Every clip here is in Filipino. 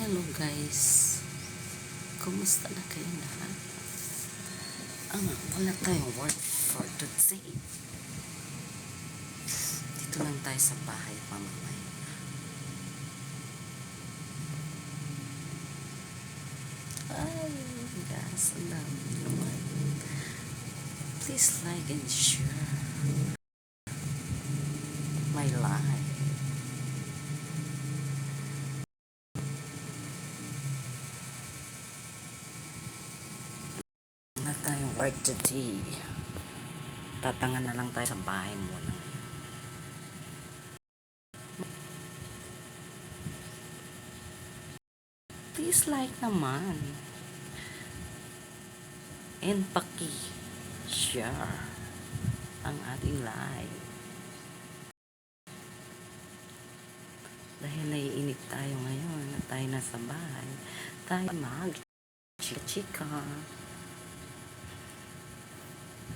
Hello guys, kumusta na kayo lahat? Wala tayong work for today. Dito lang tayo sa bahay pamamahay. Ay, guys, alam naman. Please like and share my life. Wala tayong work today. Tatangan na lang tayo sa bahay muna. Please like naman. And paki-share ang ating live. Dahil naiinip tayo ngayon na tayo nasa bahay, tayo mag-chika-chika.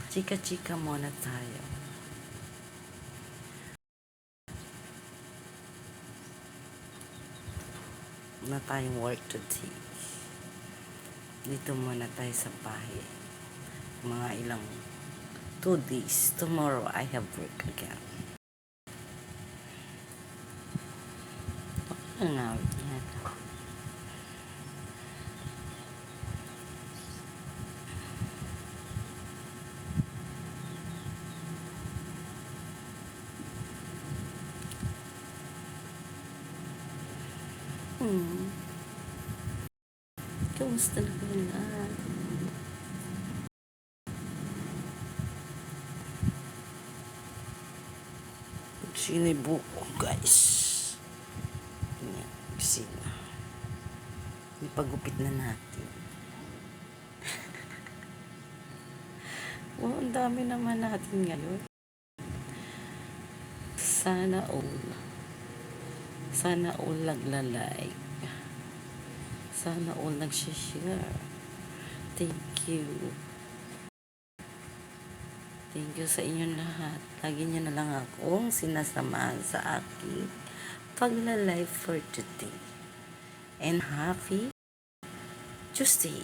Chika-chika muna tayo. Na tayong work today. Dito muna tayo sa bahay. Mga ilang 2 days. Tomorrow I have work again. Nga yan. Kamusta na kayo lahat? Sinibuko guys. Yan, pisina. Ipagupit na natin. Ang dami naman natin ngayon. Sana all nagla-like. Sana all nag-share. Thank you. Thank you sa inyong lahat. Lagi niyo na lang akong sinasamahan sa aking pagla-live for today. And happy Tuesday.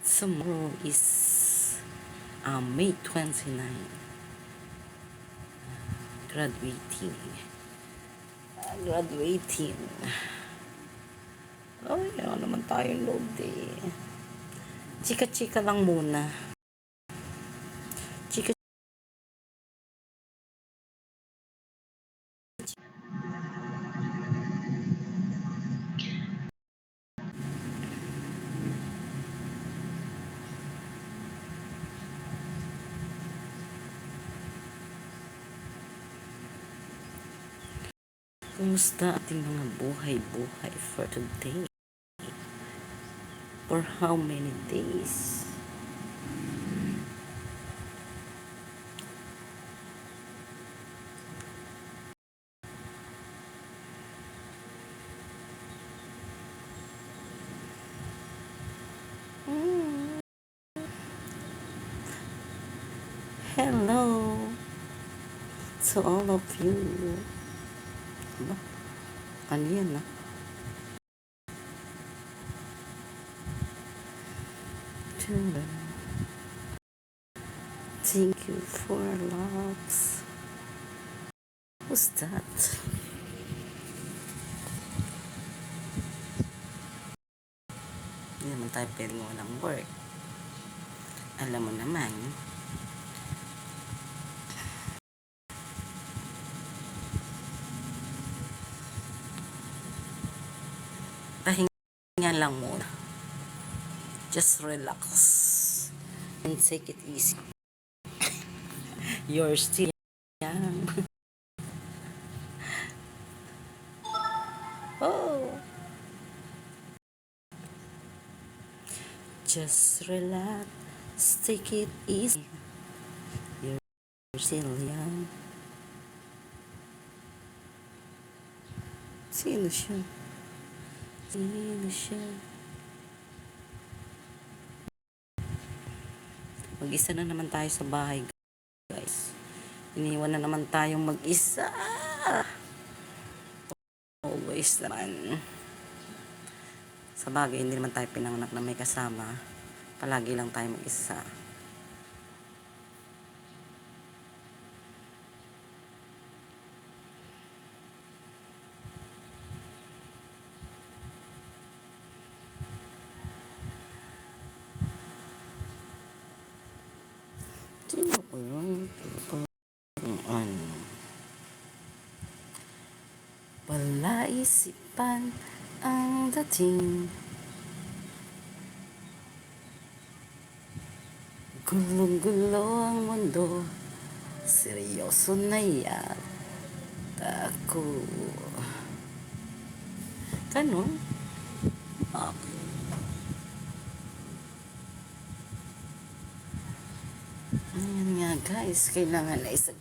Tomorrow is May 29. Graduating. Oh, yan naman tayong load eh. Chika-chika lang muna. Chika. Kumusta ating mga buhay-buhay for today? For how many days? Hello to all of you. Ano yan na? Thank you for loves. Who's that? Hindi naman tayo pwedeng walang work. Alam mo naman. Pahinga lang muna. Just relax. And take it easy. You're still young. Oh. Just relax. Take it easy. You're still young. Sino siya? Mag-isa na naman tayo sa bahay, guys. Iniwan na naman tayong mag-isa. choice naman. Sa bagay, hindi naman tayo pinanganak na may kasama. Palagi lang tayo mag-isa. Sino ko yun? Ano? Wala isipan ang dating. Gulong-gulo ang mundo. Seryoso na yata ako. Ganun? Okay. Ayan nga guys, kailangan na isag